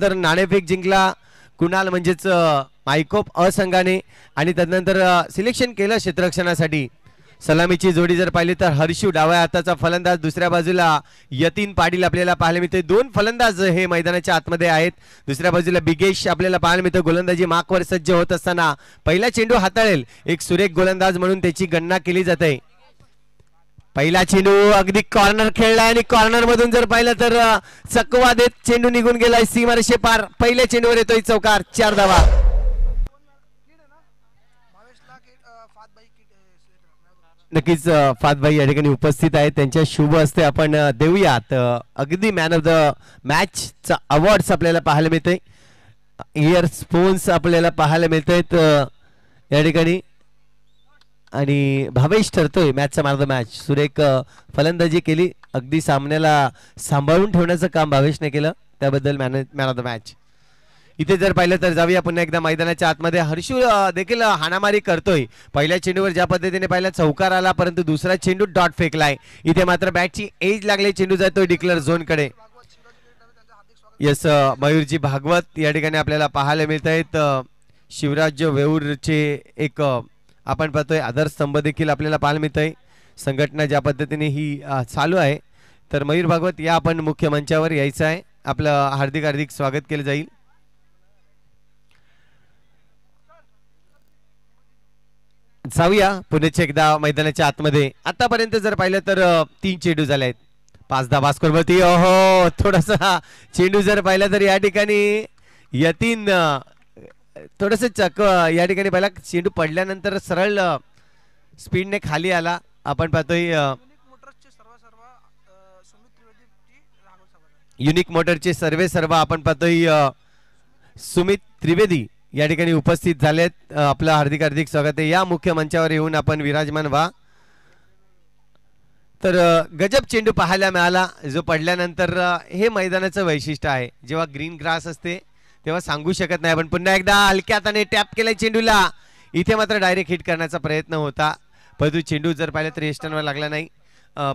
तर नाणेफेक जिंकला कुणाल म्हणजेच मायकोप अ संघाने आणि त्यानंतर सिलेक्शन केलं क्षेत्ररक्षणासाठी सलामीची जोडी जर पाहिली तर हर्षू डाव्या हाताचा फलंदाज, दुसऱ्या बाजूला यतीन पाटील आपल्याला पाहायला मिळते. दोन फलंदाज हे मैदानाच्या आतमध्ये आहेत. दुसऱ्या बाजूला बिगेश आपल्याला पाहायला मिळतो. गोलंदाजी माकवर सज्ज होत असताना पहिला चेंडू हाताळेल एक सुरेख गोलंदाज म्हणून त्याची गणना केली जाते. पहिला चेंडू अगदी कॉर्नर खेळला आणि कॉर्नर मधून जर पाहिलं तर चकवा देत चेंडू निघून गेलाय सीमारेषे पार. पहिल्या चेंडूवर येतोय चौकार, 4 धावा. नक्कीच फातभाई या ठिकाणी उपस्थित आहेत, त्यांच्या शुभ हस्ते आपण देऊयात अगदी मॅन ऑफ द मॅच चा अवॉर्ड्स आपल्याला पाहायला मिळते. इयरफोन्स आपल्याला पाहायला मिळत आहेत या ठिकाणी आणि भावेश ठरतोय मॅचचा मॅन ऑफ द मॅच. सुरेख फलंदाजी केली, अगदी सामन्याला सांभाळून ठेवण्याचं काम भावेशने केलं, त्याबद्दल मॅन ऑफ द मॅच. इथे जर पाहिलं तर जाऊया पुन्हा एकदा मैदानाच्या आतमध्ये. हर्षू देखील हाणामारी करतोय. पहिल्या चेंडूवर ज्या पद्धतीने पाहिला चौकार आला, परंतु दुसरा चेंडू डॉट फेकलाय. इथे मात्र बॅटची एज लागली, चेंडू जातोय डिक्लेअर झोन कडे. यस, मयूरजी भागवत या ठिकाणी आपल्याला पाहायला मिळत आहेत. शिवराज वेऊरचे एक आपण पाहतोय आधारस्तंभ देखील आपल्याला पाहायला मिळत आहे. संघटना ज्या पद्धतीने ही चालू आहे, तर मयूर भागवत या आपण मुख्य मंचावर यायचं आहे. आपलं हार्दिक हार्दिक स्वागत केलं जाईल. जाऊया पुण्याच्या एकदा मैदानाच्या आतमध्ये. आतापर्यंत जर पाहिलं तर 3 चेंडू झाले आहेत, 5 धावा स्कोरवरती. ओहो, थोडासा चेंडू जर पाहिला तर या ठिकाणी यतीन थोडस चक या ठिकाणी पहिला चेंडू पडल्यानंतर सरळ स्पीडने खाली आला. आपण पाहतोय युनिक मोटरचे सर्व आपण पाहतोय सुमित त्रिवेदी या ठिकाणी उपस्थित झालेत. आपलं हार्दिक हार्दिक स्वागत आहे. या मुख्य मंचावर येऊन आपण विराजमान व्हा. तर गजब चेंडू पाहायला मिळाला जो पडल्यानंतर. हे मैदानाचं वैशिष्ट्य आहे, जेव्हा ग्रीन ग्रास असते तेव्हा सांगू शकत नाही. पण पुन्हा एकदा हलक्या हाताने टॅप केलाय चेंडूला. इथे मात्र डायरेक्ट हिट करण्याचा प्रयत्न होता, परंतु चेंडू जर पाहिलं तर यष्टांवर लागला नाही.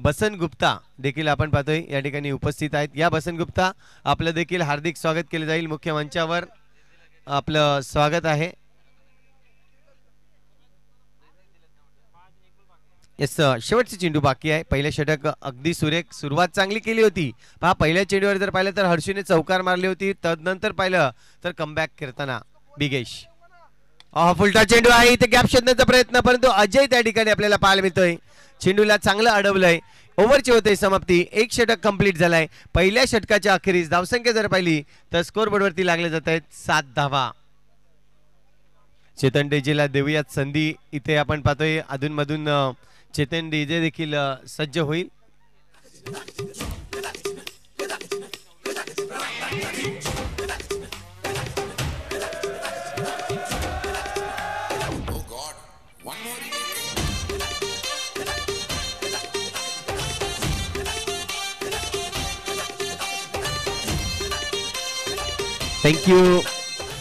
बसन गुप्ता देखील आपण पाहतोय या ठिकाणी उपस्थित आहेत. या बसन गुप्ता आपलं देखील हार्दिक स्वागत केलं जाईल. मुख्य मंचावर आपलं स्वागत आहे. यस, शेवटचे चेंडू बाकी आहे. पहिल्या षटक अगदी सुरेख सुरुवात चांगली केली होती. पहा, पहिल्या चेंडूवर जर पाहिलं तर हर्षूने चौकार मारली होती. तदनंतर पाहिलं तर कमबॅक करताना बिगेश. फुलटा चेंडू आहे, इथे गॅप शोधण्याचा प्रयत्न, परंतु अजय त्या ठिकाणी आपल्याला पाहायला मिळतोय. चेंडूला चांगलं अडवलंय. ओव्हरची होते समाप्ती. एक षटक कंप्लीट झालाय. पहिल्या षटकाच्या अखेरीस धावसंख्या जर पाहिली तर स्कोर बोर्डवरती लागले जात आहेत 7 धावा. चेतन डीजेला देऊयात संधी. इथे आपण पाहतोय अधूनमधून चेतन डीजे देखील सज्ज होईल. थँक्यू.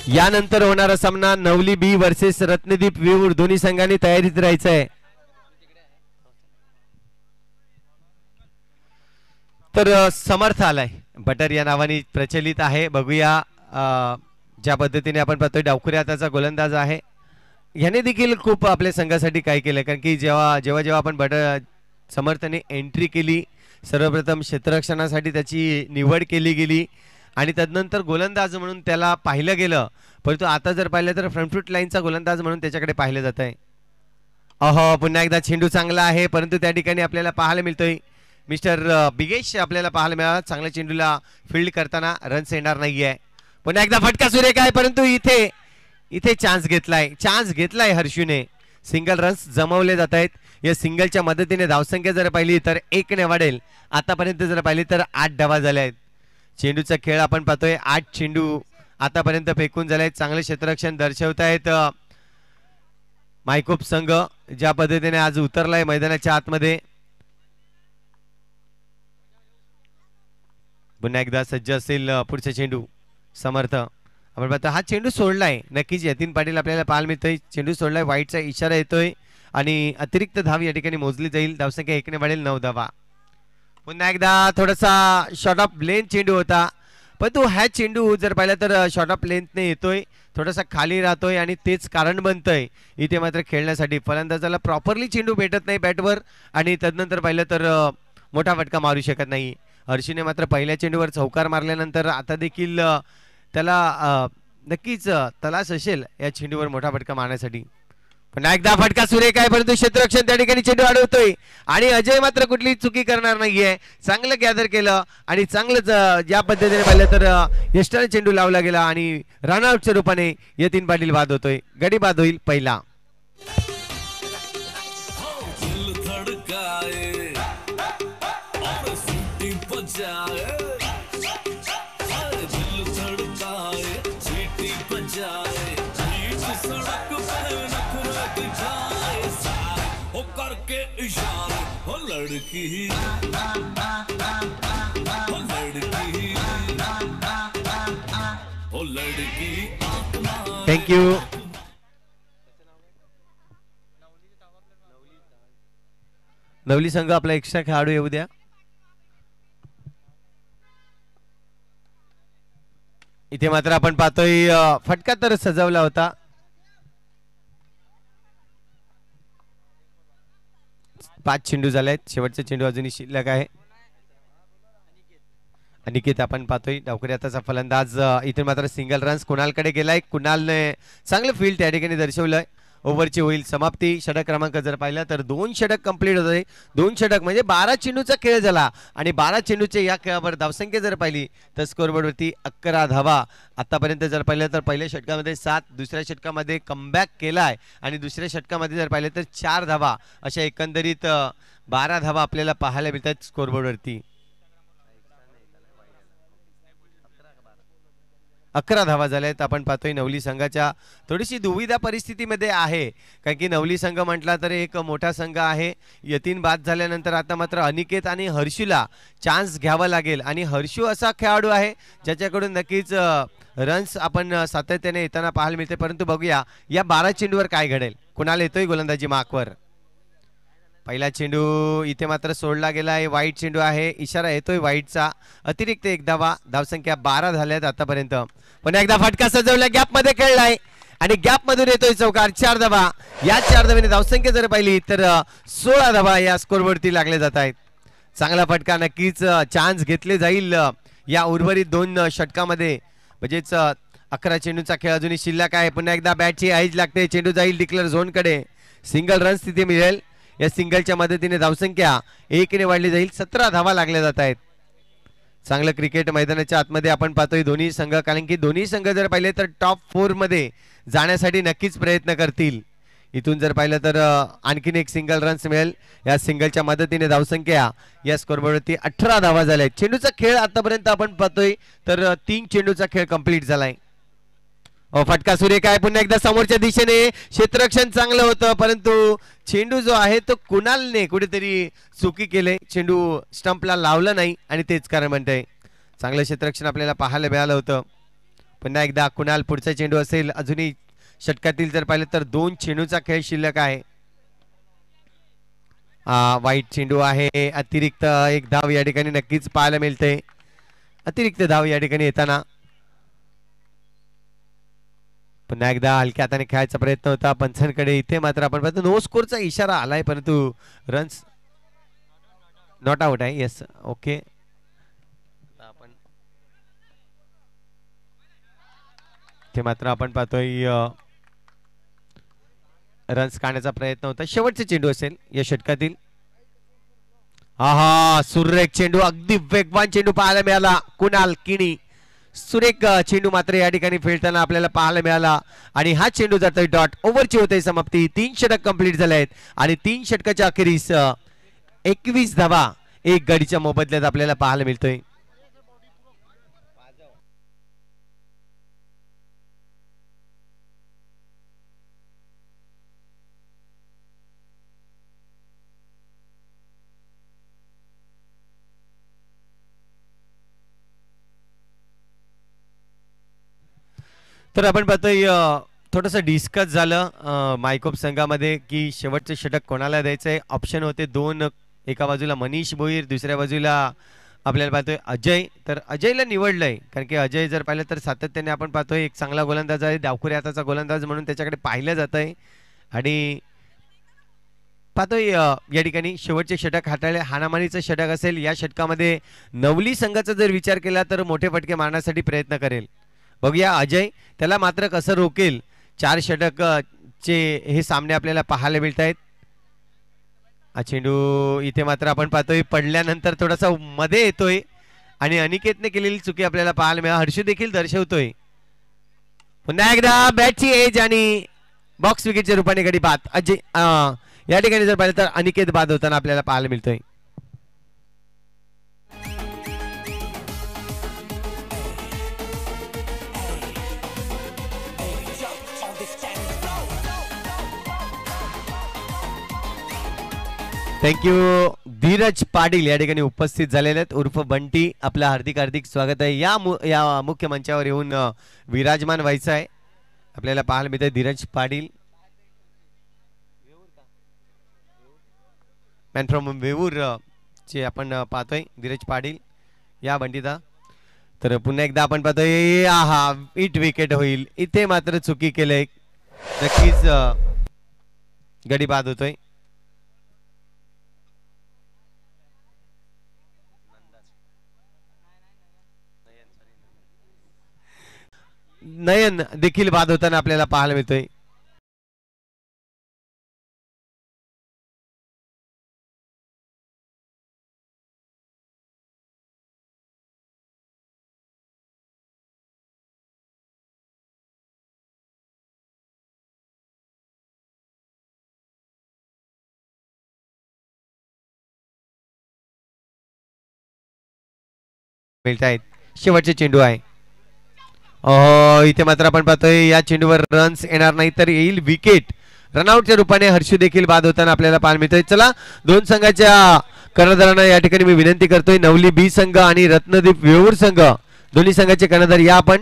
यानंतर होणारा सामना नवली बी वर्सेस रत्नदीप विवूर. दोन्ही संघांनी तयारीत राहायचं आहे. तर समर्थ आलाय, बटर या नावाने प्रचलित आहे. बघूया ज्या पद्धतीने आपण पाहतोय डावखुरी हाताचा गोलंदाज आहे. याने देखील खूप आपल्या संघासाठी काय केलं, कारण की जेव्हा आपण बटर समर्थने एंट्री केली, सर्वप्रथम क्षेत्ररक्षणासाठी त्याची निवड केली गेली आणि तदनंतर गोलंदाज म्हणून त्याला पाहिलं गेलं. परंतु आता जर पाहिलं तर फ्रंट फूट लाईनचा गोलंदाज म्हणून त्याच्याकडे पाहिलं जात आहे. पुन्हा एकदा चेंडू चांगला आहे, परंतु त्या ठिकाणी आपल्याला पाहायला मिळतोय मिस्टर बिगेश आपल्याला पाहायला मिळाला. चांगल्या चेंडूला फील्ड करताना रन्स येणार नाहीये. पुन्हा एकदा फटका सुरेख आहे, परंतु इथे चान्स घेतलाय हर्षूने. सिंगल रन्स जमवले जात आहेत. या सिंगलच्या मदतीने धावसंख्या जर पाहिली तर 1 ने वाढेल. आतापर्यंत जर पाहिली तर 8 धावा झाल्या आहेत. चेंडूचा खेळ आपण पाहतोय. 8 चेंडू आतापर्यंत फेकून झाले आहेत. चांगले क्षेत्ररक्षण दर्शवतायत मायकोप संघ, ज्या पद्धतीने आज उतरलाय मैदानाच्या आतमध्ये. पुन्हा एकदा सज्ज असेल पुढचा चेंडू. समर्थ आपण पाहतो हा चेंडू सोडलाय. नक्कीच यतीन पाटील आपल्याला पाहायला मिळतोय. चेंडू सोडलाय, वाईटचा इशारा येतोय आणि अतिरिक्त धाव या ठिकाणी मोजली जाईल. धावसंख्या 1 ने वाढेल, 9 धावा. पुन्हा एकदा थोडासा शॉर्ट ऑफ लेन चेंडू होता, पण तो हा चेंडू जर पाहिला तर शॉर्ट ऑफ लेंथने येतोय, थोडासा खाली राहतोय आणि तेच कारण बनतंय इथे मात्र खेळण्यासाठी. फलंदाजाला प्रॉपरली चेंडू भेटत नाही बॅटवर आणि तदनंतर पाहिलं तर मोठा फटका मारू शकत नाही. हर्षीने मात्र पहिल्या चेंडूवर चौकार मारल्यानंतर आता देखील त्याला नक्कीच तलाश असेल या चेंडूवर मोठा फटका मारण्यासाठी. पुन्हा एकदा फटका सुरेख आहे, परंतु क्षेत्ररक्षण त्या ठिकाणी चेंडू अडवतोय आणि अजय मात्र कुठली चुकी करणार नाहीये. चांगलं गॅदर केलं आणि चांगलंच ज्या पद्धतीने पाहिलं तर यष्टाने चेंडू लावला गेला आणि रनआउटच्या रूपाने यतीन पाटील बाद होतोय. गडी बाद होईल पहिला. थँक्यू. नवली संघ आपला एक्स्ट्रा खेळाडू येऊ द्या. इथे मात्र आपण पाहतोय फटका तर सजवला होता. पाच चेंडू झाले आहेत, शेवटचा चेंडू अजूनही शिल्लक आहे. अनिकेत आपण पाहतोय डावकरी आताचा फलंदाज. इथे मात्र सिंगल रन्स कुणालकडे गेलाय. कुणालने चांगलं फील्ड त्या ठिकाणी दर्शवलंय. ओव्हरची होईल समाप्ती. षटक क्रमांक जर पाहिला तर 2 षटक कंप्लीट होते. 2 षटक म्हणजे 12 चेंडूचा खेळ झाला आणि 12 चेंडूचे या खेळावर धावसंख्या जर पाहिली तर स्कोरबोर्डवरती 11 धावा. आतापर्यंत जर पाहिलं तर पहिल्या षटकामध्ये 7, दुसऱ्या षटकामध्ये कमबॅक केलाय आणि दुसऱ्या षटकामध्ये जर पाहिलं तर 4 धावा. अशा एकंदरीत 12 धावा आपल्याला पाहायला मिळतात स्कोरबोर्डवरती. 11 धावा झाल्यात. आपण पाहतोय नवली संघाच्या थोडीशी दुविधा परिस्थितीमध्ये आहे, कारण की नवली संघ म्हटला तर एक मोठा संघ आहे. यतीन बाद झाल्यानंतर आता मात्र अनिकेत आणि हर्षूला चान्स घ्यावा लागेल आणि हर्षू असा खेळाडू आहे ज्याच्याकडून नक्कीच रन्स आपण सातत्याने येताना पाहायला मिळते. परंतु बघूया या 12 चेंडूवर काय घडेल. कुणाला येतोय गोलंदाजी मार्कवर. पहिला चेंडू इथे मात्र सोडला गेला आहे. वाईट चेंडू आहे, इशारा येतोय वाईटचा. अतिरिक्त एक धावा. धावसंख्या 12 झाल्यात आतापर्यंत. पण एकदा फटका सजवला, गॅप मध्ये खेळलाय आणि गॅप मधून येतोय चौकार. 4 धावा. या 4 धावेने धावसंख्या जर पाहिली तर 16 धावा या स्कोरवरती लागले जात आहेत. चांगला फटका. नक्कीच चान्स घेतले जाईल या उर्वरित 2 षटकामध्ये. म्हणजेच 11 चेंडूचा खेळ अजूनही शिल्लक आहे. पुन्हा एकदा बॅटची आईज लागते. चेंडू जाईल डिक्लेअर झोन कडे. सिंगल रन स्थिती मिळेल. या सिंगलच्या मदतीने धावसंख्या 1 ने वाढली जाईल. 17 धावा लागल्या जात आहेत. चांगलं क्रिकेट मैदानाच्या आतमध्ये आपण पाहतोय दोन्ही संघ, कारण की दोन्ही संघ जर पाहिले तर टॉप 4 मध्ये जाण्यासाठी नक्कीच प्रयत्न करतील. इथून जर पाहिलं तर आणखीन एक सिंगल रन्स मिळेल. या सिंगलच्या मदतीने धावसंख्या या स्कोरबोर्डवरती 18 धावा झाल्या. चेंडूचा खेळ आतापर्यंत आपण पाहतोय तर 3 चेंडूचा खेळ कंप्लीट झालाय. फटका सुरेख आहे. पुन्हा एकदा समोरच्या दिशेने क्षेत्ररक्षण चांगलं होतं, परंतु चेंडू जो आहे तो कुणालने कुठेतरी चुकी केले. चेंडू स्टंपला लावला नाही आणि तेच कारण म्हणतंय. चांगलं क्षेत्ररक्षण आपल्याला पाहायला मिळालं होतं. पुन्हा एकदा कुणाल पुढचा चेंडू असेल. अजूनही षटकातील जर पाहिलं तर 2 चेंडूचा खेळ शिल्लक आहे. वाईट चेंडू आहे. अतिरिक्त एक धाव या ठिकाणी नक्कीच पाहायला मिळते. अतिरिक्त धाव या ठिकाणी येताना पुन्हा एकदा हलक्या हाताने खेळायचा प्रयत्न होता पंचांकडे. इथे मात्र आपण पाहतो नो स्कोरचा इशारा आलाय, परंतु रन्स नॉट आउट आहे. Yes, okay. आपण इथे मात्र आपण पाहतोय रन्स काढण्याचा प्रयत्न होता. शेवटचे चेंडू असेल या षटकातील. हा सुरेख चेंडू, अगदी वेगवान चेंडू पाहायला मिळाला. कुणाल किणी सुरेख चेंडू मात्र या ठिकाणी खेळताना आपल्याला पाहायला मिळाला आणि हा चेंडू जातोय डॉट. ओव्हरची होते समाप्ती. 3 षटक कंप्लीट झाले आहेत आणि 3 षटकाच्या अखेरीस 21 धावा 1 गडीच्या मोबदल्यात आपल्याला पाहायला मिळतोय. तर आपण पाहतोय थोडंसं डिस्कस झालं मायकोप संघामध्ये की शेवटचं षटक कोणाला द्यायचंय. ऑप्शन होते 2. एका बाजूला मनीष भोईर, दुसऱ्या बाजूला आपल्याला पाहतोय अजय, तर अजयला निवडलंय कारण की अजय जर पाहिलं तर सातत्याने आपण पाहतोय एक चांगला गोलंदाज आहे, डावखुरी हाताचा गोलंदाज म्हणून त्याच्याकडे पाहिलं जात आहे. आणि पाहतोय या ठिकाणी शेवटचे षटक हाताळले, हाणामारीचं षटक असेल. या षटकामध्ये नवली संघाचा जर विचार केला तर मोठे फटके मारण्यासाठी प्रयत्न करेल. बघूया अजय त्याला मात्र कसं रोकेल. 4 षटक चे हे सामने आपल्याला पाहायला मिळत आहेत. हा चेंडू इथे मात्र आपण पाहतोय पडल्यानंतर थोडासा मध्ये येतोय आणि अनिकेतने केलेली चुकी आपल्याला पाहायला मिळाली. हर्षू देखील दर्शवतोय. पुन्हा एकदा बॅटची एज आणि बॉक्स विकेटच्या रूपाने गडी बाद. अजय या ठिकाणी जर पाहिलं तर अनिकेत बाद होताना आपल्याला पाहायला मिळतोय. थँक्यू. धीरज पाटील या ठिकाणी उपस्थित झालेले आहेत उर्फ बंटी. आपलं हार्दिक हार्दिक स्वागत आहे. या मुख्य मंचावर येऊन विराजमान व्हायचं आहे. आपल्याला पाहायला मिळतंय धीरज पाटील मॅन फ्रॉम वेऊर चे आपण पाहतोय धीरज पाटील या बंटीचा. तर पुन्हा एकदा आपण पाहतोय हा इट विकेट होईल. इथे मात्र चुकी केलंय. नक्कीच गडी बाद होतोय. नयन देखील बाद होताना आपल्याला पाहायला मिळतोय. मिळत आहेत. शेवटचे चेंडू आहे. इथे मात्र आपण पाहतोय या चेंडूवर रन्स येणार नाही तर येईल विकेट. रनआउटच्या रूपाने हर्षू देखील बाद होताना आपल्याला पाहायला मिळतोय. चला दोन संघाच्या कर्णधारांना या ठिकाणी मी विनंती करतोय. नवली बी संघ आणि रत्नदीप वेऊर संघ दोन्ही संघाचे कर्णधार या आपण.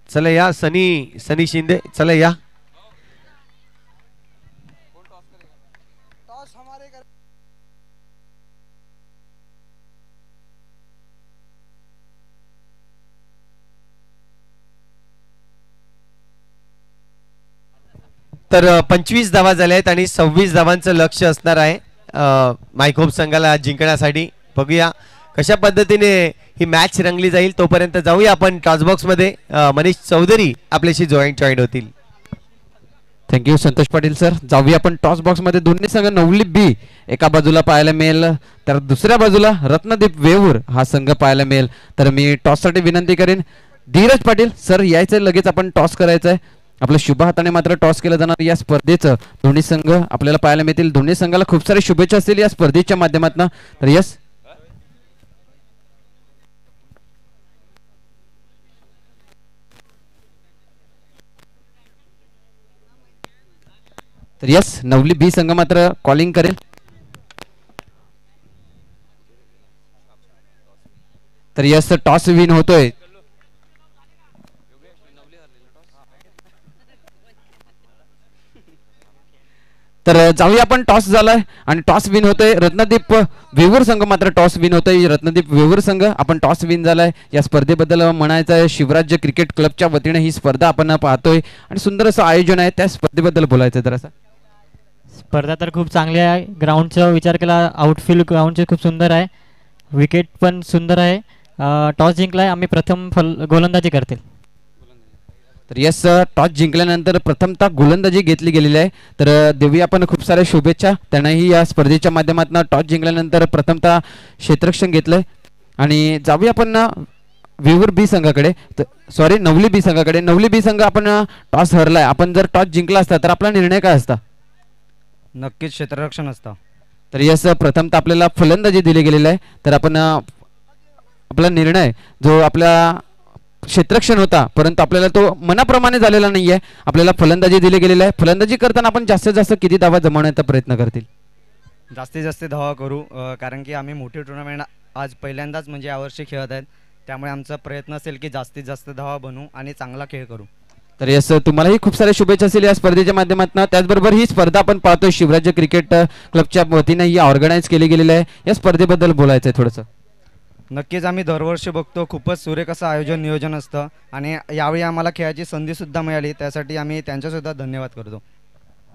चला या सनी शिंदे चला या. तर 25 धावा झाल्या आहेत आणि 26 धावांचं लक्ष असणार आहे मायखोप संघाला जिंकण्यासाठी. बघूया कशा पद्धतीने ही मॅच रंगली जाईल. तोपर्यंत जाऊया आपण टॉसबॉक्स मध्ये. मनीष चौधरी आपल्याशी जॉईन होतील. Thank you Santosh Patil sir. जाऊया आपण टॉस बॉक्स मध्ये. दोन्ही संघ नवली बी एका बाजूला पाहायला मिळेल तर दुसऱ्या बाजूला रत्नदीप वेऊर हा संघ पाहायला मिळेल. तर मी टॉस साठी विनंती करेन धीरज पाटील सर यायचं लगेच आपण टॉस करायचं आहे. आपल्या शुभ हाताने मात्र टॉस केलं जाणार या स्पर्धेचं दोन्ही संघ आपल्याला पाहायला मिळतील. दोन्ही संघाला खूप सारी शुभेच्छा असतील या स्पर्धेच्या माध्यमातून. तर यस तर यस नवली बी संघ मात्र कॉलिंग करेल. तर यस टॉस विन होतोय. तर जाऊया आपण टॉस झालाय आणि टॉस विन होतोय रत्नदीप वेऊर संघ मात्र टॉस विन होतोय. रत्नदीप वेऊर संघ आपण टॉस विन झालाय. या स्पर्धेबद्दल म्हणायचं आहे शिवराज्य क्रिकेट क्लबच्या वतीने ही स्पर्धा आपण पाहतोय आणि सुंदर असं आयोजन आहे. त्या स्पर्धेबद्दल बोलायचं तर असं स्पर्धा तर खूप चांगली आहे. ग्राउंडचा विचार केला आउटफील्ड ग्राउंडचे खूप सुंदर आहे. विकेट पण सुंदर आहे. टॉस जिंकलाय. आम्ही प्रथम गोलंदाजी करतील. तर यस टॉस जिंकल्यानंतर प्रथमतः गोलंदाजी घेतली गेलेली आहे. तर देऊया आपण खूप साऱ्या शुभेच्छा त्यांनाही या स्पर्धेच्या माध्यमातून. टॉस जिंकल्यानंतर प्रथमतः क्षेत्ररक्षण घेतलंय आणि जाऊया आपण वेऊर बी संघाकडे. सॉरी नवली बी संघाकडे. नवली बी संघ आपण टॉस हरलाय. आपण जर टॉस जिंकला असता तर आपला निर्णय काय असता? नक्कीच क्षेत्ररक्षण असतं. तर यस प्रथमतः आपल्याला फलंदाजी दिली गेलेली आहे. तर आपण आपला निर्णय जो आपला क्षेत्ररक्षण होता परंतु आपल्याला तो मनाप्रमाणे झालेला नाहीये. आपल्याला फलंदाजी दिली गेलेली आहे. फलंदाजी करताना आपण जास्तीत जास्त किती धावा जमवण्याचा प्रयत्न करतील? जास्तीत जास्त धावा करू कारण की आम्ही मोठी टुर्नामेंट आज पहिल्यांदाच म्हणजे यावर्षी खेळत आहेत. त्यामुळे आमचा प्रयत्न असेल की जास्तीत जास्त धावा बनवू आणि चांगला खेळ करू. तर यस तुम्हालाही खूप साऱ्या शुभेच्छा असतील या स्पर्धेच्या माध्यमातून. त्याचबरोबर ही स्पर्धा आपण पाहतोय शिवराज्य क्रिकेट क्लबच्या वतीने ही ऑर्गनाईज केली गेलेली आहे. या स्पर्धेबद्दल बोलायचं आहे थोडंसं. नक्कीच आम्ही दरवर्षी बघतो, खूपच सुरेख असं आयोजन नियोजन असतं आणि यावेळी आम्हाला खेळायची संधीसुद्धा मिळाली, त्यासाठी आम्ही त्यांच्यासुद्धा धन्यवाद करतो.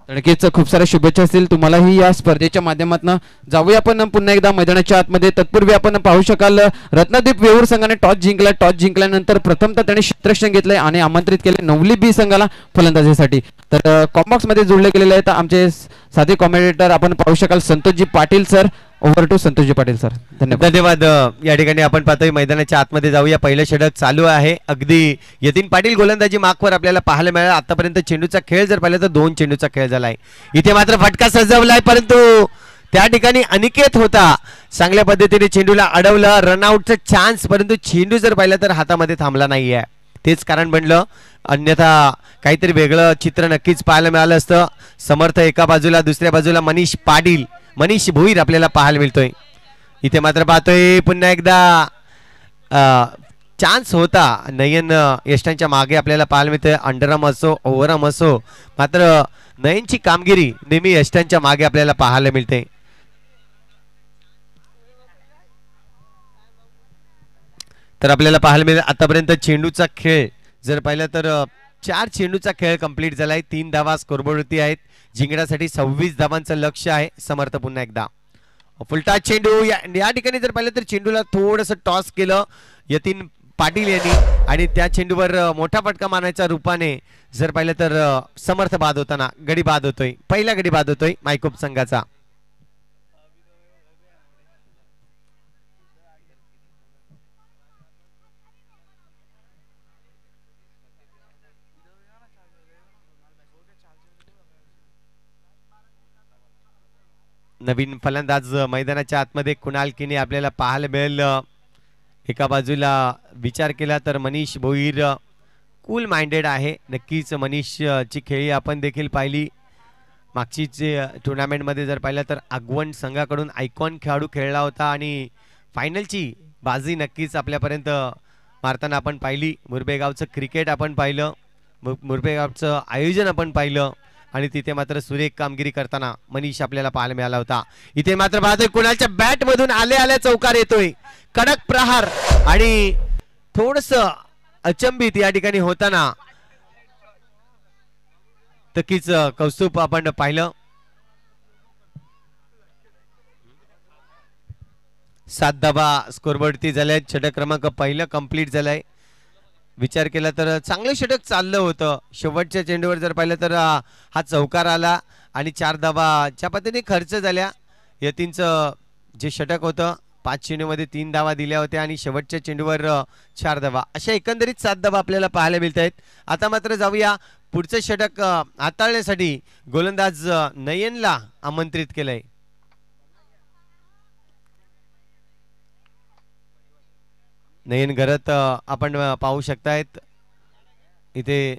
नक्कीच खूप साऱ्या शुभेच्छा असतील तुम्हालाही या स्पर्धेच्या माध्यमातून. जाऊया आपण पुन्हा एकदा मैदानाच्या आतमध्ये. तत्पूर्वी आपण पाहू शकाल रत्नदीप वेऊर संघाने टॉस जिंकला. टॉस जिंकल्यानंतर प्रथमतः त्याने क्षेत्ररक्षण घेतलंय आणि आमंत्रित केले नवली बी संघाला फलंदाजीसाठी. तर कॉम्बॉक्स मध्ये जोडले गेलेले आहेत आमचे साथी कॉमेंटेटर. आपण पाहू शकाल Santoshji Patil sir. Over to Santoshji Patil sir. धन्यवाद. या ठिकाणी आपण पाहतोय मैदानाच्या आतमध्ये जाऊया. पहिलं षटक चालू आहे. अगदी यतीन पाटील गोलंदाजी मार्कवर आपल्याला पाहायला मिळाला. आतापर्यंत चेंडूचा खेळ जर पाहिला तर 2 चेंडूचा खेळ झालाय. इथे मात्र फटका सजवलाय, परंतु त्या ठिकाणी अनिकेत होता, चांगल्या पद्धतीने चेंडूला अडवलं. रनआउटचा चान्स, परंतु चेंडू जर पाहिला तर हातामध्ये थांबला नाहीये. तेच कारण बनलं, अन्यथा काहीतरी वेगळं चित्र नक्कीच पाहायला मिळालं असतं. समर्थ एका बाजूला, दुसऱ्या बाजूला मनीष पाटील, मनीष भोईर आपल्याला पाहायला मिळतोय. इथे मात्र पाहतोय पुन्हा एकदा चान्स होता. नयन यष्टांच्या मागे आपल्याला पाहायला मिळतोय. अंडरआर्म असो ओव्हरआर्म असो, मात्र नयनची कामगिरी नेहमी यष्टांच्या मागे आपल्याला पाहायला मिळते. तर आपल्याला पाहायला मिळेल आतापर्यंत चेंडूचा खेळ जर पाहिलं तर 4 चेंडूचा खेळ कंप्लीट झालाय. 3 धावा स्कोरबोर्डवरती आहेत. जिंकण्यासाठी 26 धावांचं लक्ष आहे. समर्थ पुन्हा एकदा फुलटा चेंडू. या ठिकाणी जर पाहिलं तर चेंडूला थोडंसं टॉस केलं यतीन पाटील यांनी आणि त्या चेंडूवर मोठा फटका मारण्याच्या रूपाने जर पाहिलं तर समर्थ बाद होताना गडी बाद होतोय. पहिला गडी बाद होतोय मायकोप संघाचा. नवीन फलंदाज मैदानाच्या आतमध्ये कुणाल किने आपल्याला पाहायला मिळेल. एका बाजूला विचार केला तर मनीष भोईर कूल माइंडेड आहे. नक्कीच मनीष ची खेळी आपण देखील पाहिली. मागचीच टुर्नामेंटमध्ये जर पाहिलं तर आगवण संघाकडून आयकॉन खेळाडू खेळला होता आणि फायनलची बाजी नक्कीच आपल्यापर्यंत मारताना आपण पाहिली. मुरबेगावचं क्रिकेट आपण पाहिलं, मुरबेगावचं आयोजन आपण पाहिलं आणि तिथे मात्र सुरेख कामगिरी करताना मनीष आपल्याला पाहायला मिळाला होता. इथे मात्र पाहतोय कुणालच्या बॅट मधून आल्या चौकार येतोय. कडक प्रहार आणि थोडस अचंबित या ठिकाणी होताना नक्कीच कौस्तुभ आपण पाहिलं. 7 धावा स्कोरबोर्डवरती झाल्या. षटक क्रमांक पहिलं कंप्लीट झालंय. विचार केला तर चांगलं षटक चाललं होतं. शेवटच्या चेंडूवर जर पाहिलं तर हा चौकार आला आणि 4 धावा ज्या पद्धतीने खर्च झाल्या. यतीनचं जे षटक होतं 5 चेंडूमध्ये 3 धावा दिल्या होत्या आणि शेवटच्या चेंडूवर 4 धावा, अशा एकंदरीत 7 धावा आपल्याला पाहायला मिळत आहेत. आता मात्र जाऊया पुढचं षटक हाताळण्यासाठी गोलंदाज नयनला आमंत्रित केलंय. नयन घरत आपण पाहू शकतायत. इथे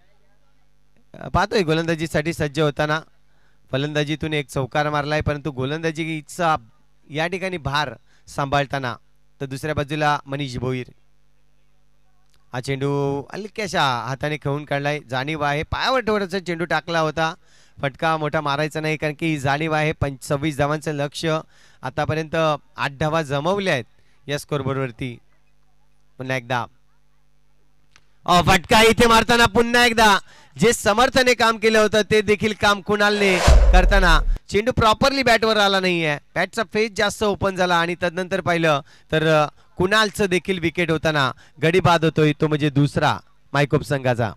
पाहतोय गोलंदाजीसाठी सज्ज होताना फलंदाजीतून एक चौकार मारलाय, परंतु गोलंदाजीचा या ठिकाणी भार सांभाळताना. तर दुसऱ्या बाजूला मनीष भोईर हा चेंडू हलक्याशा हाताने खेळून काढलाय. जाणीव आहे, पायावर थोडासा चेंडू टाकला होता. फटका मोठा मारायचा नाही कारण की जाणीव आहे. 26 धावांचं लक्ष. आतापर्यंत 8 धावा जमवल्या आहेत या स्कोरबोर्डवरती. पुन्हा एकदा फटका इथे मारताना पुन्हा एकदा जे समर्थने काम केलं होतं ते देखील काम कुणालने करताना चेंडू प्रॉपरली बॅटवर आला नाहीये. बॅटचा फेस जास्त ओपन झाला आणि तदनंतर पाहिलं तर कुणालचं देखील विकेट होताना गडी बाद होतोय. तो म्हणजे दुसरा मायकोप संघाचा.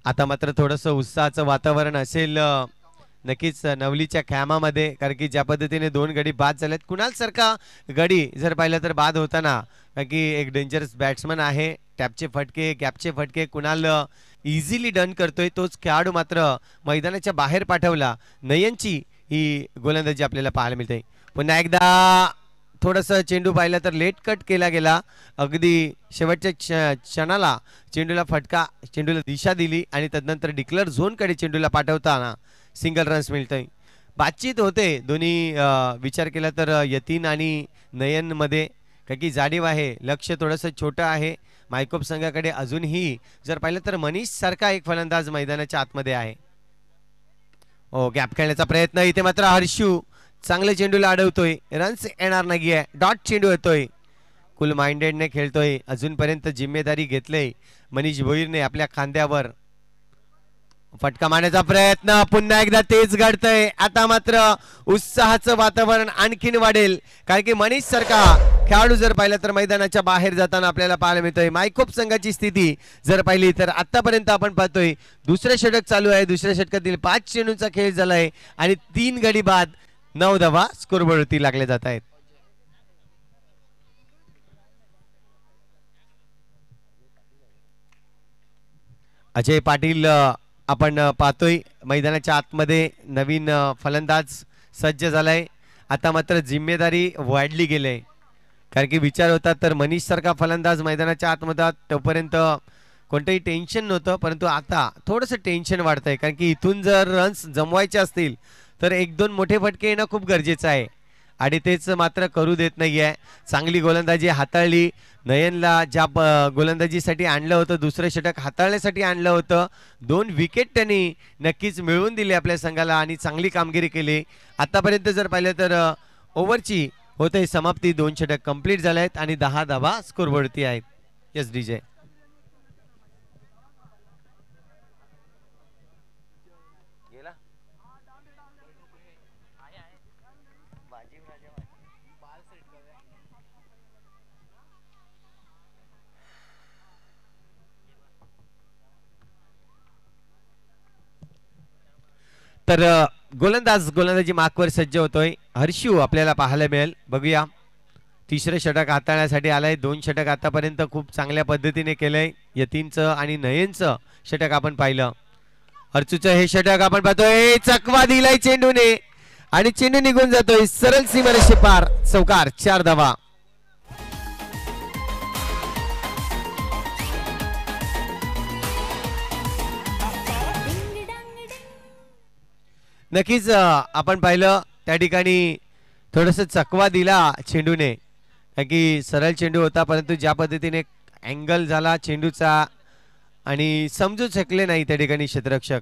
आता मात्र थोडस उत्साहाचं वातावरण असेल नक्कीच नवलीच्या खेळामध्ये, कारण की ज्या पद्धतीने 2 गडी बाद झालेत. कुणाल सारखा गडी जर पाहिलं तर बाद होताना, कारण की एक डेंजरस बॅट्समन आहे. टॅपचे फटके गॅपचे फटके कुणाल इझिली डन करतोय. तोच खेळाडू मात्र मैदानाच्या बाहेर पाठवला. नयनची ही गोलंदाजी आपल्याला पाहायला मिळते. पुन्हा एकदा थोडंसं चेंडू पाहिला तर लेट कट केला गेला. अगदी शेवटच्या क्षणाला चेंडूला फटका, चेंडूला दिशा दिली आणि तदनंतर डिक्लेअर झोनकडे चेंडूला पाठवताना सिंगल रन्स मिळतोय. बातचीत होते दोन्ही विचार केला तर यतीन आणि नयन मध्ये, कारण की जाणीव आहे लक्ष थोडंसं छोटं आहे मायकोप संघाकडे. अजूनही जर पाहिलं तर मनीष सारखा एक फलंदाज मैदानाच्या आतमध्ये आहे. ओ गॅप खेळण्याचा प्रयत्न, इथे मात्र हर्षू चांगले चेंडूला अडवतोय, रन्स येणार नाहीये, डॉट चेंडू येतोय. कुल माइंडेडने खेळतोय, अजूनपर्यंत जिम्मेदारी घेतले मनीष भोईरने आपल्या खांद्यावर. फटका मारण्याचा प्रयत्न पुन्हा एकदा तेच घडतंय. आता मात्र उत्साहाचं वातावरण आणखीन वाढेल, कारण की मनीष सारखा खेळाडू जर पाहिलं तर मैदानाच्या बाहेर जाताना आपल्याला पाहायला मिळतोय. मायकोप संघाची स्थिती जर पाहिली तर आतापर्यंत आपण पाहतोय दुसरे षटक चालू आहे. दुसऱ्या षटकातील 5 चेंडूंचा खेळ झालाय आणि 3 गडी बाद 9 धावा स्कोरबोर्डवरती लागले जात आहेत. अजय पाटील आपण पाहतोय मैदानाच्या आतमध्ये नवीन फलंदाज सज्ज झालाय. आता मात्र जिम्मेदारी वाढली गेली, कारण की विचार होता तर मनीष सारखा फलंदाज मैदानाच्या आतमध्ये तोपर्यंत कोणतंही टेन्शन नव्हतं, परंतु आता थोडंसं टेन्शन वाढतंय, कारण की इथून जर रन्स जमवायचे असतील तर 1-2 मोठे फटके येणं खूप गरजेचं आहे आणि तेच मात्र करू देत नाहीये. चांगली गोलंदाजी हाताळली, नयनला ज्या गोलंदाजीसाठी आणलं होतं, दुसरं षटक हाताळण्यासाठी आणलं होतं, 2 विकेट त्यांनी नक्कीच मिळवून दिली आपल्या संघाला आणि चांगली कामगिरी केली. आतापर्यंत जर पाहिलं तर ओव्हरची होते समाप्ती, 2 षटक कंप्लीट झाले आहेत आणि 10 धावा स्कोरबोर्डवरती आहेत. Yes DJ. तर गोलंदाजी मार्कवर सज्ज होतोय. हर्षू आपल्याला पाहायला मिळेल, बघूया. तिसरे षटक हाताळण्यासाठी आलाय. 2 षटक आतापर्यंत खूप चांगल्या पद्धतीने केलंय. यतीनचं आणि नयनचं षटक आपण पाहिलं. हर्षूचं हे षटक आपण पाहतोय, चकवा दिलाय चेंडूने आणि चेंडू निघून जातोय सरळ सीमारेषे पार. चौकार, 4 धावा. नक्कीच आपण पाहिलं त्या ठिकाणी थोडंसं चकवा दिला चेंडूने, कारण की सरळ चेंडू होता, परंतु ज्या पद्धतीने अँगल झाला चेंडूचा आणि समजू शकले नाही त्या ठिकाणी क्षेत्ररक्षक.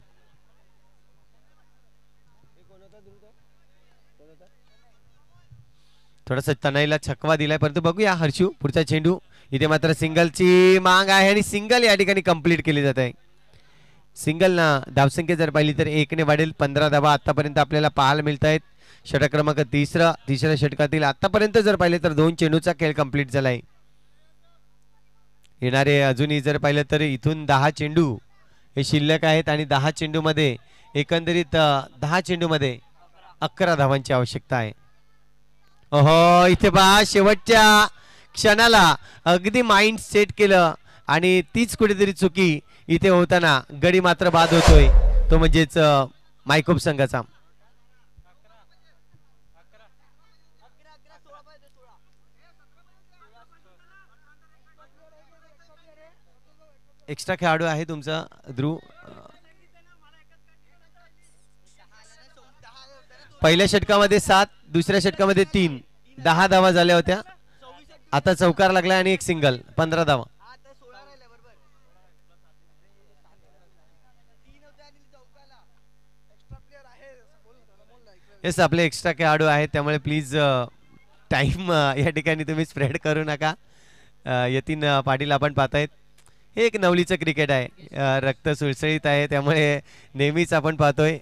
थोडासा तनयला छकवा दिलाय, परंतु बघूया हर्षू पुढचा चेंडू. इथे मात्र सिंगलची मांग आहे आणि सिंगल या ठिकाणी कंप्लीट केली जात आहे. सिंगल ना धावसंख्या जर पाहिली तर 1 ने वाढेल. 15 धावा आतापर्यंत आपल्याला पाहायला मिळत आहेत. षटक क्रमांक तिसऱ्या षटकातील आतापर्यंत जर पाहिले तर 2 चेंडूचा खेळ कंप्लीट झालाय. येणारे अजूनही जर पाहिलं तर इथून 10 चेंडू हे शिल्लक आहेत आणि 10 चेंडू मध्ये एकंदरीत 10 चेंडू मध्ये 11 धावांची आवश्यकता आहे. ओहो, इथे पहा शेवटच्या क्षणाला अगदी माइंड सेट केलं आणि तीच कुठेतरी चुकी इथे होताना गडी मात्र बाद होतोय, तो म्हणजेच मायकोप संघाचा. एक्स्ट्रा खेळाडू आहे तुमचा ध्रुव. पहिल्या षटकामध्ये 7, दुसऱ्या षटकामध्ये 3, 10 धावा झाल्या होत्या. आता चौकार लागला आणि एक सिंगल, 15 धावा. येस, आपले एक्स्ट्रा खेळाडू आहेत त्यामुळे प्लीज टाइम या ठिकाणी तुम्ही स्प्रेड करू नका. यतीन पाटील आपण पाहतायत, हे एक नवलीचं क्रिकेट आहे, रक्त सुळसुळीत आहे, त्यामुळे नेहमीच आपण पाहतोय.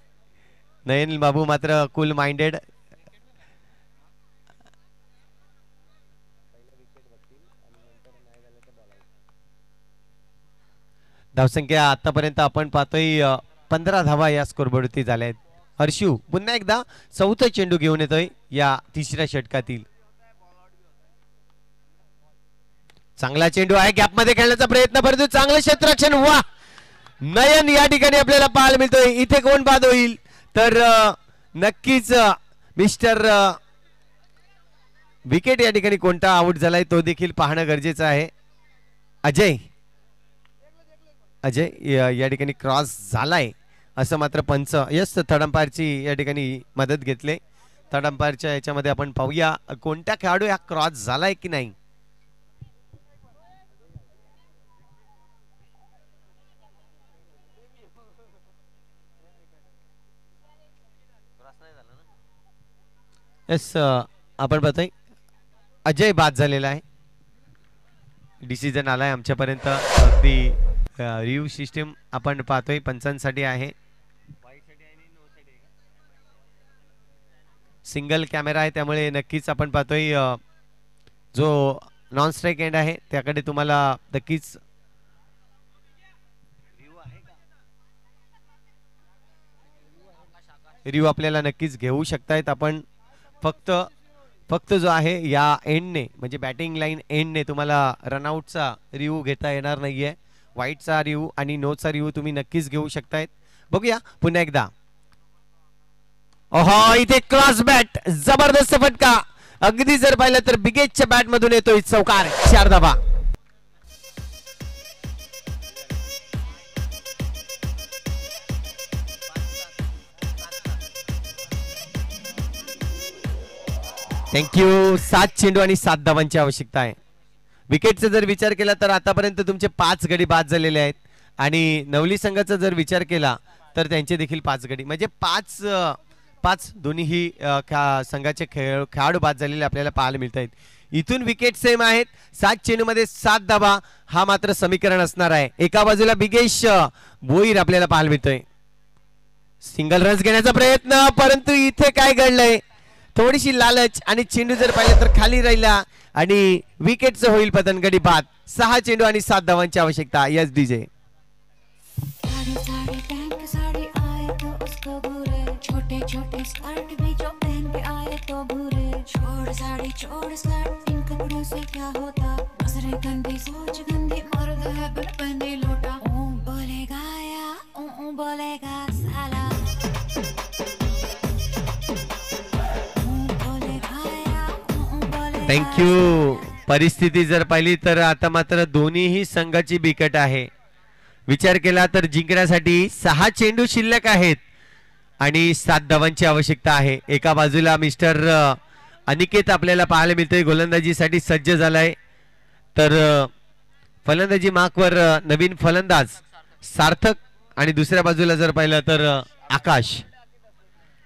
नयन बाबू मात्र कूल माइंडेड. धावसंख्या आतापर्यंत आपण पाहतोय 15 धावा या स्कोरबोर्डवरती झाल्या आहेत. हर्षू पुन्हा एकदा चौथा चेंडू घेऊन येतोय या तिसऱ्या षटकातील. चांगला चेंडू आहे, गॅप मध्ये खेळण्याचा प्रयत्न, परंतु चांगलं क्षेत्ररक्षण. वा, नयन या ठिकाणी आपल्याला पाहायला मिळतोय. इथे कोण बाद होईल तर नक्कीच मिस्टर विकेट या ठिकाणी कोणता आउट झालाय तो देखील पाहणं गरजेचं आहे. अजय या ठिकाणी क्रॉस झालाय असं मात्र पंच यस थर्ड अंपायरची या ठिकाणी मदत घेतली. थर्ड अंपायरच्या याच्यामध्ये आपण पाहूया कोणत्या खेळाडू हा क्रॉस झालाय की नाही. यस आपण पाहतोय अजय बाद झालेला आहे. डिसिजन आलाय आमच्यापर्यंत. अगदी रिव्ह्यू सिस्टीम आपण पाहतोय पंचांसाठी आहे. सिंगल कॅमेरा आहे त्यामुळे नक्कीच आपण पाहतोय जो नॉन स्ट्राईक एंड आहे त्याकडे तुम्हाला नक्कीच रिव्ह्यू आपल्याला नक्कीच घेऊ शकतायत. आपण फक्त फक्त जो आहे या एंडने म्हणजे बॅटिंग लाईन एंडने तुम्हाला रनआउटचा रिव्ह्यू घेता येणार नाहीये. वाईटचा रिव्ह्यू आणि नोचा रिव्ह्यू तुम्ही नक्कीच घेऊ शकतायत. बघूया पुन्हा एकदा. ओहो इथे क्रॉस बॅट जबरदस्त फटका. अगदी जर पाहिलं तर बिगेजच्या बॅट मधून येतोय चौकार 4 धावा. थँक्यू. 7 चेंडू आणि 7 धावांची आवश्यकता आहे. विकेटचा जर विचार केला तर आतापर्यंत तुमचे 5 गडी बाद झालेले आहेत आणि नवली संघाचा जर विचार केला तर त्यांचे देखील 5 गडी म्हणजे 5 दोन्ही संघाचे खेळाडू बाद झालेले आपल्याला पाहायला मिळत आहेत. इथून विकेट सेम आहेत. 7 चेंडूमध्ये 7 धावा हा मात्र समीकरण असणार आहे. एका बाजूला बिगेश भोईर आपल्याला पाहायला मिळतोय. सिंगल रन्स घेण्याचा प्रयत्न परंतु इथे काय घडलंय थोडीशी लालच आणि चेंडू जर पाहिलं तर खाली राहिला आणि विकेटचं होईल पतन. गडी बाद. 6 चेंडू आणि 7 धावांची आवश्यकता. Yes DJ. छोटे छोटे स्कर्ट भी जो पहन के आए तो भूरे. छोड़ साड़ी छोड़ स्कर्ट इन कपड़ों से क्या होता. नजरें गंदी सोच गंदी मर्द है बिन पहने लोटा. बोलेगा या बोलेगा साला. थँक्यू. परिस्थिती जर पाहिली तर आता मात्र दोन्हीही संघाची बिकट आहे. विचार केला तर जिंकण्यासाठी 6 चेंडू शिल्लक आहेत आणि 7 धावांची आवश्यकता आहे. एका बाजूला मिस्टर अनिकेत आपल्याला पाहायला मिळतोय गोलंदाजीसाठी सज्ज झालाय. तर फलंदाजी मार्कवर नवीन फलंदाज सार्थक आणि दुसऱ्या बाजूला जर पाहिलं तर आकाश.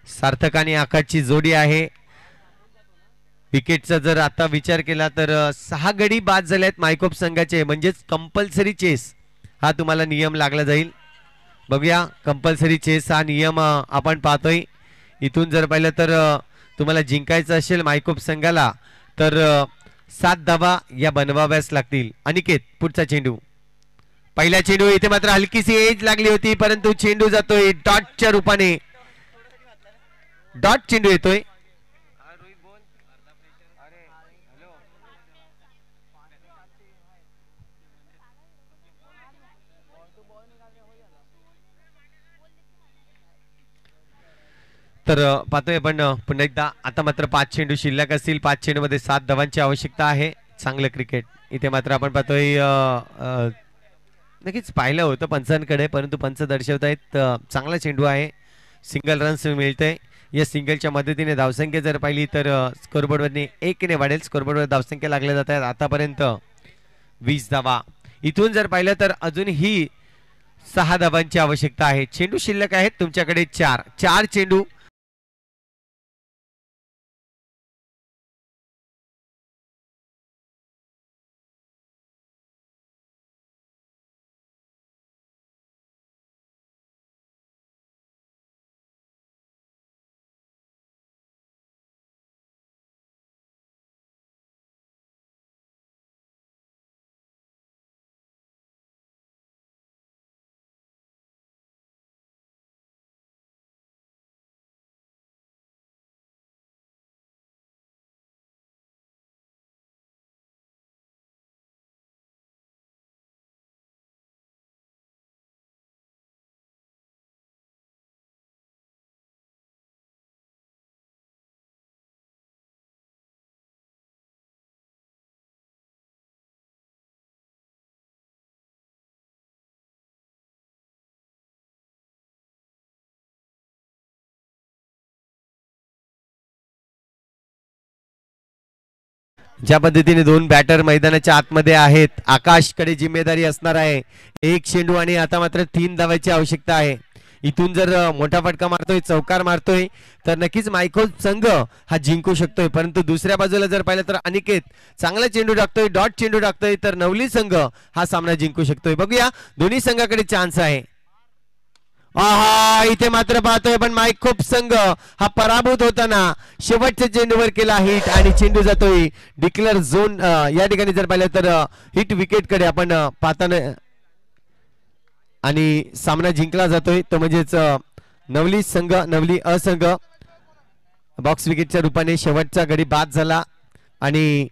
सार्थक आणि आकाशची जोडी आहे. विकेटचा जर आता विचार केला तर 6 गडी बाद झाले आहेत मायकोप संघाचे म्हणजेच कंपल्सरी चेस हा तुम्हाला नियम लागला जाईल. बघूया कंपल्सरी चेस हा नियम आपण पाहतोय. इथून जर पाहिलं तर तुम्हाला जिंकायचं असेल मायकोप संघाला तर 7 धावा या बनवाव्याच लागतील. अनिकेत पुढचा चेंडू. पहिला चेंडू इथे मात्र हलकीशी एज लागली होती परंतु चेंडू जातोय डॉटच्या रूपाने. डॉट चेंडू येतोय. तर पाहतोय आपण पुन्हा एकदा. आता मात्र 5 चेंडू शिल्लक असतील. 5 चेंडूमध्ये 7 धावांची आवश्यकता आहे. चांगलं क्रिकेट इथे मात्र आपण पाहतोय. नक्कीच पाहिलं होतं पंचांकडे परंतु पंच दर्शवत आहेत चांगला चेंडू आहे. सिंगल रन्स मिळतंय. या सिंगलच्या मदतीने धावसंख्या जर पाहिली तर स्कोरबोर्डवरने 1 ने वाढेल. स्कोरबोर्डवर धावसंख्या लागल्या जात आहेत आतापर्यंत 20 धावा. इथून जर पाहिलं तर अजूनही 6 धावांची आवश्यकता आहे. चेंडू शिल्लक आहेत तुमच्याकडे 4 चेंडू ज्या पद्धतीने दोन बॅटर मैदानाच्या आतमध्ये आहेत, आकाशकडे जिम्मेदारी असणार आहे. एक चेंडू आणि आता मात्र 3 धावांची आवश्यकता आहे. इथून जर मोठा फटका मारतोय, चौकार मारतोय तर नक्कीच मायकोज संघ हा जिंकू शकतोय. परंतु दुसऱ्या बाजूला जर पाहिलं तर अनिकेत चांगला चेंडू टाकतोय, डॉट चेंडू टाकतोय, तर नवली संघ हा सामना जिंकू शकतोय. बघूया दोन्ही संघाकडे चान्स आहे. आहा, इथे मात्र पाहतोय पण मायकोप संघ हा पराभूत होताना शेवटच्या चेंडूवर केला हिट आणि चेंडू जातोय डिक्लेअर झोन. या ठिकाणी जर पाहिलं तर हिट विकेट कडे आपण पाहताना आणि सामना जिंकला जातोय तो म्हणजेच नवली संघ नवली असंघ बॉक्स विकेटच्या रूपाने शेवटचा गडी बाद झाला आणि